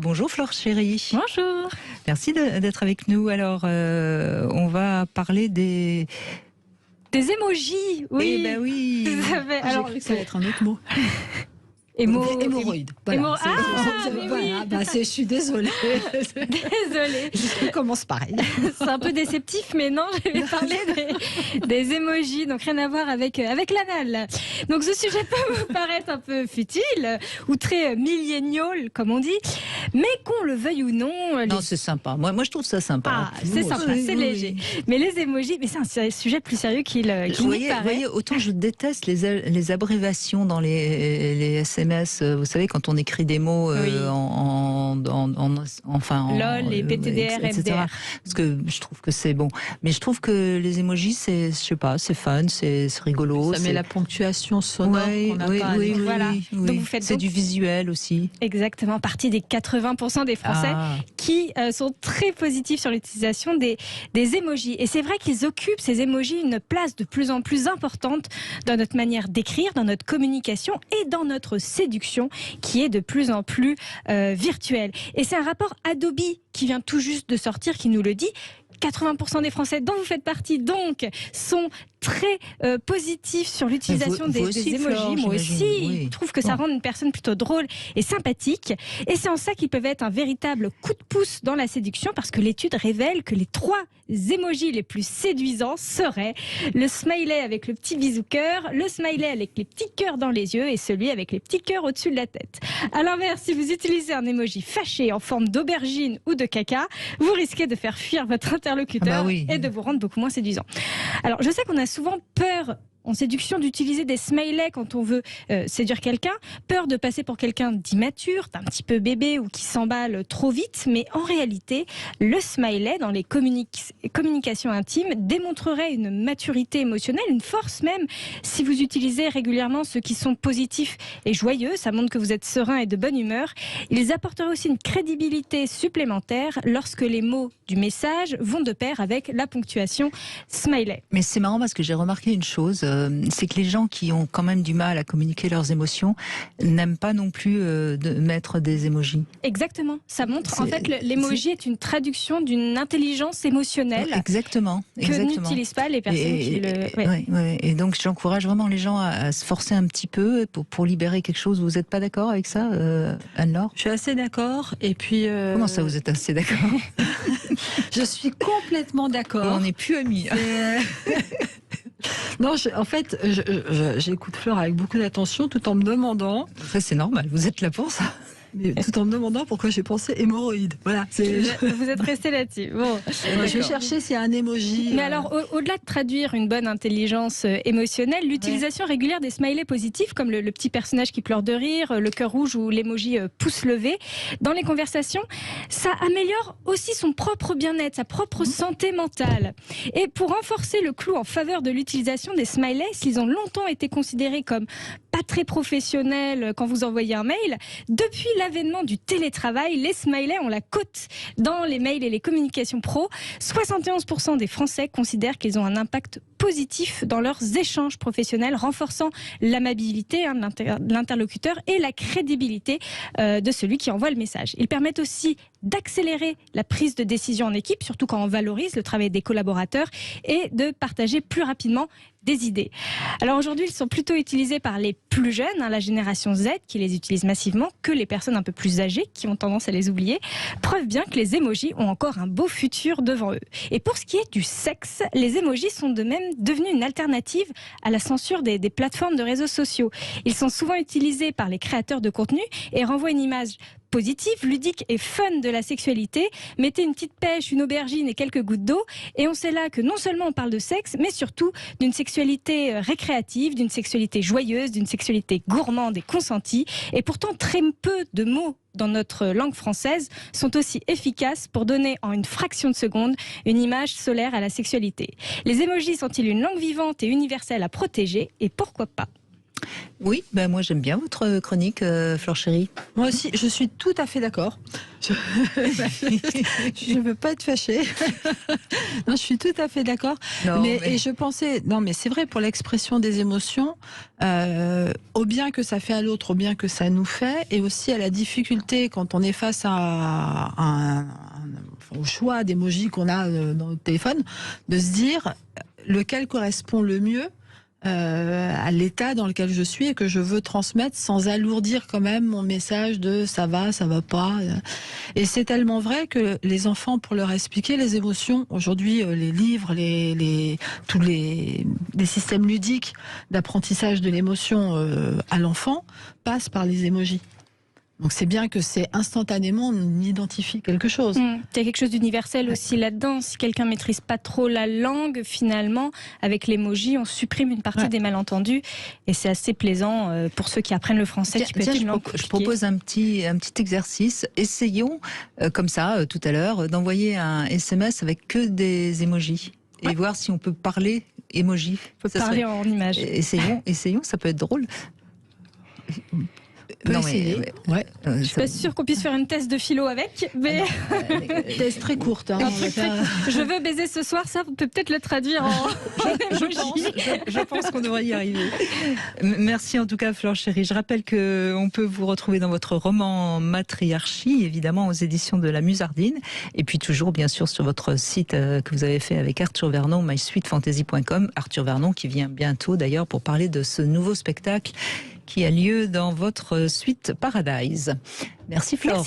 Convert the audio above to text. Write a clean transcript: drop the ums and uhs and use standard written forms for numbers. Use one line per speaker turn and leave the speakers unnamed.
Bonjour Flore chérie.
Bonjour.
Merci d'être avec nous. Alors, on va parler des
emojis, oui.
Eh ben oui.
Alors,
j'ai cru que ça allait être un autre mot.
Hémorroïdes.
Voilà. Je suis désolée.
Désolée.
Je commence pareil.
C'est un peu déceptif, mais non, je vais parler des emojis, donc rien à voir avec l'anal. Donc ce sujet peut vous paraître un peu futile ou très millénial, comme on dit, mais qu'on le veuille ou non.
Non, c'est sympa. Moi, je trouve ça sympa.
C'est sympa, c'est léger. Mais les emojis, mais c'est un sujet plus sérieux qu'il n'y paraît.
Vous voyez, autant je déteste les abréviations dans les SMS. Vous savez, quand on écrit des mots
LOL et PTDR,
etc.
MDR.
Parce que je trouve que c'est bon. Mais je trouve que les emojis, je sais pas, c'est fun, c'est rigolo.
Ça met la ponctuation sonore qu'on n'a pas.
Voilà. Donc vous faites
c'est du visuel aussi.
Exactement, partie des 80% des Français qui sont très positifs sur l'utilisation des emojis. Et c'est vrai qu'ils occupent, ces emojis, une place de plus en plus importante dans notre manière d'écrire, dans notre communication et dans notre séduction qui est de plus en plus virtuelle. Et c'est un rapport Adobe qui vient tout juste de sortir qui nous le dit. 80% des Français dont vous faites partie donc sont très positifs sur l'utilisation des emojis.
Flore,
moi aussi, je trouve que ça
Bon.
rend une personne plutôt drôle et sympathique. Et c'est en ça qu'ils peuvent être un véritable coup de pouce dans la séduction parce que l'étude révèle que les 3 emojis les plus séduisants seraient le smiley avec le petit bisou cœur, le smiley avec les petits cœurs dans les yeux et celui avec les petits cœurs au-dessus de la tête. À l'inverse, si vous utilisez un emoji fâché en forme d'aubergine ou de caca, vous risquez de faire fuir votre interlocuteur et de vous rendre beaucoup moins séduisant. Alors, je sais qu'on a souvent peur en séduction d'utiliser des smileys quand on veut séduire quelqu'un, peur de passer pour quelqu'un d'immature, d'un petit peu bébé ou qui s'emballe trop vite, mais en réalité, le smiley dans les communications intimes démontrerait une maturité émotionnelle, une force même, si vous utilisez régulièrement ceux qui sont positifs et joyeux, ça montre que vous êtes serein et de bonne humeur. Ils apporteraient aussi une crédibilité supplémentaire lorsque les mots du message vont de pair avec la ponctuation smiley.
Mais c'est marrant parce que j'ai remarqué une chose, c'est que les gens qui ont quand même du mal à communiquer leurs émotions n'aiment pas non plus de mettre des emojis.
Exactement, ça montre en fait l'emoji est une traduction d'une intelligence émotionnelle.
Exactement.
Que n'utilisent pas les personnes qui le.
Et donc j'encourage vraiment les gens à se forcer un petit peu pour libérer quelque chose. Vous n'êtes pas d'accord avec ça, Anne-Laure ?
Je suis assez d'accord. Et puis.
Comment ça, vous êtes assez d'accord ?
Je suis complètement d'accord.
On n'est plus amis.
Non, en fait, j'écoute Flore avec beaucoup d'attention tout en me demandant.
Ça, c'est normal, vous êtes là pour ça.
Mais tout en me demandant pourquoi j'ai pensé hémorroïde. Voilà.
Vous êtes resté là-dessus. Bon.
Je vais chercher s'il y a un emoji.
Mais alors, au-delà de traduire une bonne intelligence émotionnelle, l'utilisation régulière des smileys positifs, comme le petit personnage qui pleure de rire, le cœur rouge ou l'emoji pouce levé, dans les conversations, ça améliore aussi son propre bien-être, sa propre santé mentale. Et pour renforcer le clou en faveur de l'utilisation des smileys, s'ils ont longtemps été considérés comme pas très professionnels quand vous envoyez un mail, depuis l'avènement du télétravail, les smileys ont la cote dans les mails et les communications pro. 71% des Français considèrent qu'ils ont un impact positif dans leurs échanges professionnels, renforçant l'amabilité de l'interlocuteur et la crédibilité de celui qui envoie le message. Ils permettent aussi d'accélérer la prise de décision en équipe, surtout quand on valorise le travail des collaborateurs, et de partager plus rapidement des idées. Alors aujourd'hui, ils sont plutôt utilisés par les plus jeunes, la génération Z, qui les utilise massivement, que les personnes un peu plus âgées, qui ont tendance à les oublier. Preuve bien que les emojis ont encore un beau futur devant eux. Et pour ce qui est du sexe, les emojis sont de même devenus une alternative à la censure des plateformes de réseaux sociaux. Ils sont souvent utilisés par les créateurs de contenu et renvoient une image positive, ludique et fun de la sexualité. Mettez une petite pêche, une aubergine et quelques gouttes d'eau et on sait là que non seulement on parle de sexe, mais surtout d'une sexualité récréative, d'une sexualité joyeuse, d'une sexualité gourmande et consentie. Et pourtant, très peu de mots dans notre langue française sont aussi efficaces pour donner en une fraction de seconde une image solaire à la sexualité. Les emojis sont-ils une langue vivante et universelle à protéger et pourquoi pas ?
Oui, ben moi j'aime bien votre chronique, Fleur Chérie.
Moi aussi, je suis tout à fait d'accord. Je ne veux pas être fâchée. Non, je suis tout à fait d'accord. Et je pensais, non, mais c'est vrai, pour l'expression des émotions, au bien que ça fait à l'autre, au bien que ça nous fait, et aussi à la difficulté quand on est face à au choix d'émojis qu'on a dans notre téléphone, de se dire lequel correspond le mieux à l'état dans lequel je suis et que je veux transmettre sans alourdir quand même mon message de ça va pas. Et c'est tellement vrai que les enfants, pour leur expliquer les émotions, aujourd'hui les livres, tous les systèmes ludiques d'apprentissage de l'émotion à l'enfant passent par les émojis. Donc c'est bien que c'est instantanément on identifie quelque chose.
Il y a quelque chose d'universel aussi là-dedans. Si quelqu'un ne maîtrise pas trop la langue, finalement, avec l'emoji, on supprime une partie des malentendus. Et c'est assez plaisant pour ceux qui apprennent le français.
Je propose un petit exercice. Essayons, comme ça, tout à l'heure, d'envoyer un SMS avec que des émojis. Et voir si on peut parler émoji.
On peut parler en image.
Essayons, ça peut être drôle.
Non, essayer.
Je suis pas sûre qu'on puisse faire une test de philo avec, mais
test très courte. Hein,
je veux baiser ce soir, ça on peut peut-être le traduire en
je pense qu'on devrait y arriver. Merci en tout cas Fleur Chérie. Je rappelle qu'on peut vous retrouver dans votre roman Matriarchie, évidemment aux éditions de la Musardine, et puis toujours bien sûr sur votre site que vous avez fait avec Arthur Vernon, mysweetfantasy.com. Arthur Vernon qui vient bientôt d'ailleurs pour parler de ce nouveau spectacle qui a lieu dans votre suite Paradise. Merci Flore.